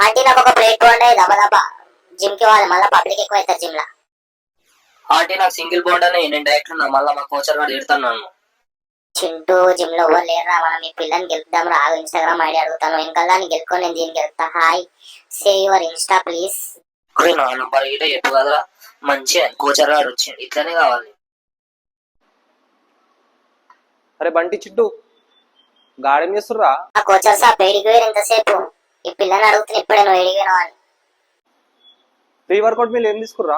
Aunty నాకు ఒక plate పోండి దబదబా. జిమ్ కి వాళ్ళు మళ్ళీ పబ్లిక్ ఎక్కువ అవుతారు జిమ్ లా. ఆంటీ నాకు సింగిల్ బోండానే నేను డైరెక్ట్ ఉన్నా, మళ్ళీ మా కోచర్ వాడు తిడతాను. చింటూ జిమ్ లో ఎవరు లేరురా, మనం మీ పిల్లని గెలుపుదాం రా. ఇన్స్టాగ్రామ్ ఐడి అడుగుతాను, వెనకాల దాన్ని గెలుకొని నేను దీన్ని గెలుపుతా. Hi, say your insta please. నా నంబర్ ఇటే చెప్పు కదరా, మంచిగా కోచర్ వాడు వచ్చింది, ఇట్లనే కావాలి. అరే బంటి చిట్టు గాడేం చేస్తుర్రా? ఆ కోచర్ సాబ్ ఏడికి వేరు ఎంతసేపు? ఈ పిల్లని అడుగుతున్నా ఇప్పుడే నువ్వు ఏడిగినావు అని. ప్రీ వర్కౌట్ మీరు ఏం తీసుకుర్రా?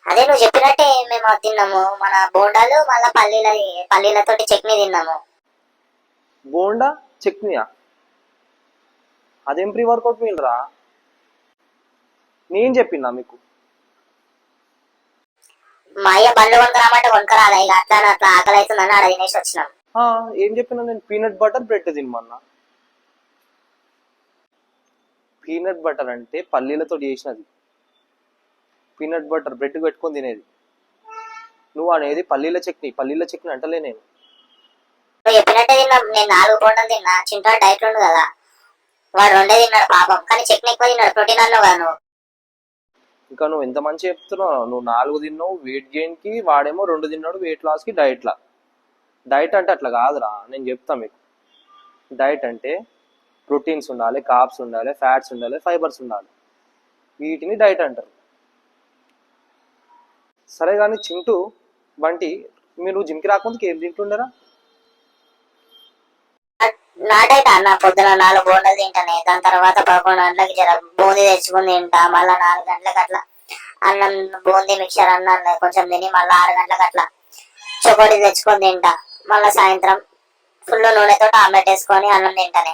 అదే నువ్వు చెప్పినట్టే మేము తిన్నాము, మన బోండాలు మళ్ళా పల్లీలతోటి చట్నీ తిన్నాము. బోండా చట్నీయా? అదేం ప్రీ వర్కౌట్ మీల్ రా? నేను చెప్పినా మీకు? మా అయ్య బండ్లు కొనుక్కరామంటే కొనుక్కరాదా, ఇక అట్లా అట్లా ఆకలి అవుతుందని ఆడ తినేసి వచ్చినాం. ఏం చెప్పినా నేను? పీనట్ బటర్ బ్రెడ్ తినమన్నా. పీనట్ బటర్ అంటే పల్లీలతో చేసినది, పీనట్ బటర్ బ్రెడ్ పెట్టుకొని తినేది. నువ్వు అనేది పల్లీల చట్నీ అంటలే నేను. నువ్వు చెప్పినట్టే తిన్నాం, నేను 4 బోండాలు తిన్నా. చింటా డైట్ ఉండు కదా, వాడు 2 తిన్నాడు పాపం, కానీ చట్నీ ఎక్కువ తిన్నాడు. ప్రోటీన్ అన్నావు కదా నువ్వు. ఇంకా నువ్వు ఎంత మంచి చెప్తున్నావు. నువ్వు 4 తిన్నావు వెయిట్ గెయిన్ కి, వాడేమో 2 తిన్నాడు వెయిట్ లాస్ కి. డైట్ అంటే అట్లా కాదురా, నేను చెప్తా మీకు. డైట్ అంటే ప్రోటీన్స్ ఉండాలి, కార్బ్స్ ఉండాలి, ఫ్యాట్స్ ఉండాలి, ఫైబర్స్ ఉండాలి, వీటిని డైట్ అంటారు. సరే కానీ చింటూ బంటి, మీరు జిమ్కి రాకముందుకు ఏం తింటుండరా? నా డైట్ అన్న పొద్దున 4 బోండాలు తింటానే, దాని తర్వాత 11 గంటలకి జర బూందీ తెచ్చుకుని తింటా. మళ్ళీ 4 గంటలకు అట్లా అన్నం బూందీ మిక్చర్ అన్నం కొంచెం తిని మళ్ళీ 6 గంటలకు అట్లా చొకోడి తెచ్చుకొని తింటా. మళ్ళీ సాయంత్రం ఫుల్ నూనెతో ఆమ్లెట్ వేసుకొని అన్నం తింటానే.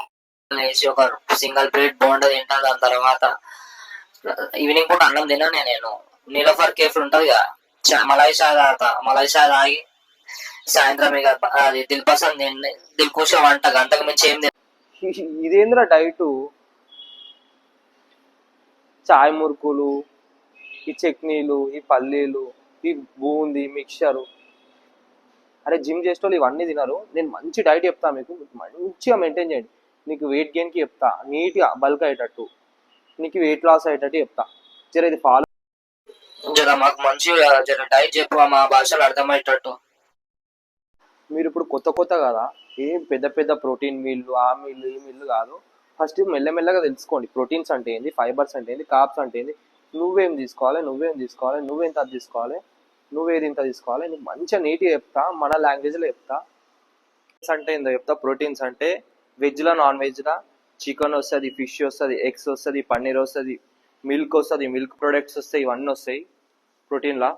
ఒక సింగిల్ ప్లేట్ బోండా తింటా. దాని తర్వాత ఈవినింగ్ పూట అన్నం తిన్నానే నేను. నీలోఫర్ కేఫ్ ఉంటది కదా, మలై షా తాగి సాయంత్రం ఇక అది దిల్పసంద్ తిండి, దిల్కుష వంట, గంటకు మించి ఏం ఇదేంద్రా డైటు? చాయ్ మురుకులు, ఈ చట్నీలు, ఈ పల్లీలు, ఈ బూందీ మిక్చరు. అరే జిమ్ చేసేటోళ్ళు ఇవన్నీ తినరు. నేను మంచి డైట్ చెప్తా మీకు, మంచిగా మెయింటైన్ చేయండి. నీకు వెయిట్ గెయిన్కి చెప్తా, నీట్గా బల్క్ అయ్యేటట్టు, నీకు వెయిట్ లాస్ అయ్యేటట్టు చెప్తా. జర ఇది ఫాలో. జర మాకు మంచిగా జర డైట్ చెప్పు, మా భాషలు అర్థమయ్యేటట్టు. మీరు ఇప్పుడు కొత్త కదా, ఏం పెద్ద ప్రోటీన్ మీల్లు ఆ మీల్లు ఈ మీల్లు కాదు. ఫస్ట్ మెల్లమెల్లగా తెలుసుకోండి ప్రోటీన్స్ అంటే ఏంది, ఫైబర్స్ అంటే ఏంది, కార్బ్స్ అంటే ఏంది, నువ్వేం తీసుకోవాలి, నువ్వేంత అది తీసుకోవాలి, నువ్వేది ఇంత తీసుకోవాలి. నీకు మంచిగా నీట్గా చెప్తా, మన లాంగ్వేజ్లో చెప్తా. అంటే ఏందో చెప్తా. ప్రోటీన్స్ అంటే వెజ్లో నాన్ వెజ్లో చికెన్ వస్తుంది, ఫిష్ వస్తుంది, ఎగ్స్ వస్తుంది, పన్నీర్ వస్తుంది, మిల్క్ వస్తుంది, మిల్క్ ప్రొడక్ట్స్ వస్తాయి, ఇవన్నీ వస్తాయి ప్రోటీన్లా.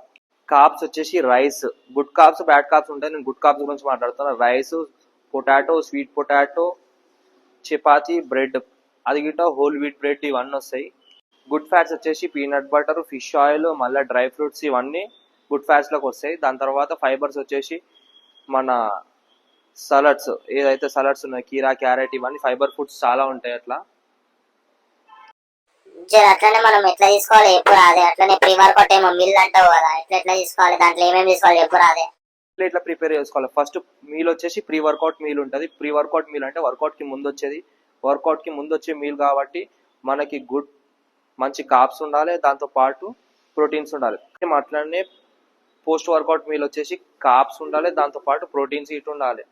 కార్బ్స్ వచ్చేసి rice, good carbs bad carbs ఉంటాయి. నేను గుడ్ కార్బ్స్ గురించి మాట్లాడుతున్నా. Rice, potato, sweet potato, chapati, bread, అది గిట్ట హోల్ వీట్ బ్రెడ్, ఇవన్నీ వస్తాయి. గుడ్ ఫ్యాట్స్ వచ్చేసి పీనట్ బటర్, ఫిష్ ఆయిల్, మళ్ళీ డ్రై ఫ్రూట్స్, ఇవన్నీ గుడ్ ఫ్యాట్స్లోకి వస్తాయి. దాని తర్వాత ఫైబర్స్ వచ్చేసి మన సలాడ్స్, ఏదైతే సలాడ్స్ ఉన్నాయి, కీరా, క్యారెట్, ఇవన్నీ ఫైబర్ ఫుడ్స్ చాలా ఉంటాయి. అట్లా అట్లనే మనం ఎట్లా తీసుకోవాలి ఎప్పుడు రాదే. అట్లనే ప్రీ వర్కౌట్ ఏమో మిల్ అంటావు కదా, ఎట్లా తీసుకోవాలి, దాంట్లో ఏమేమి తీసుకోవాలి ఎప్పుడు రాదే. ఇట్లా ప్రిపేర్ చేసుకోవాలి. ఫస్ట్ మీల్ వచ్చేసి ప్రీ వర్కౌట్ మీల్ ఉంటుంది. ప్రీ వర్కౌట్ మీల్ అంటే వర్కౌట్ కి ముందు వచ్చే మీల్ కాబట్టి మనకి మంచి కార్బ్స్ ఉండాలి, దాంతో పాటు ప్రోటీన్స్ ఉండాలి. అట్లనే పోస్ట్ వర్కౌట్ మీల్ వచ్చేసి కార్బ్స్ ఉండాలి, దాంతో పాటు ప్రోటీన్స్ ఇటు ఉండాలి.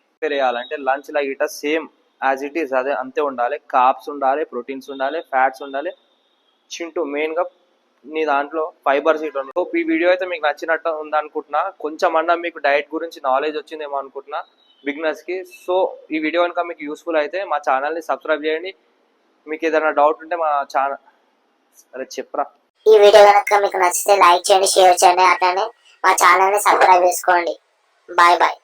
ప్రిపేర్ చేయాలంటే లంచ్ లా గిట సేమ్ యాజ్ ఇట్ ఈస్ అదే అంతే ఉండాలి. కార్బ్స్ ఉండాలి, ప్రోటీన్స్ ఉండాలి, ఫ్యాట్స్ ఉండాలి. చింటూ మెయిన్ గా నీ దాంట్లో ఫైబర్స్ ఇటు. ఈ వీడియో అయితే మీకు నచ్చినట్టు ఉందనుకుంటున్నా. కొంచెం అన్నా మీకు డైట్ గురించి నాలెడ్జ్ వచ్చిందేమో అనుకుంటున్నా బిగినర్స్ కి. సో ఈ వీడియో కనుక మీకు యూస్ఫుల్ అయితే మా ఛానల్ని సబ్స్క్రైబ్ చేయండి. మీకు ఏదైనా డౌట్ ఉంటే మా ఛానల్ చెప్పరా. ఈ వీడియో కనుక మీకు నచ్చితే లైక్ చేయండి, షేర్ చేయండి, అట్లనే మా ఛానల్ని సబ్స్క్రైబ్ చేసుకోండి. Bye bye.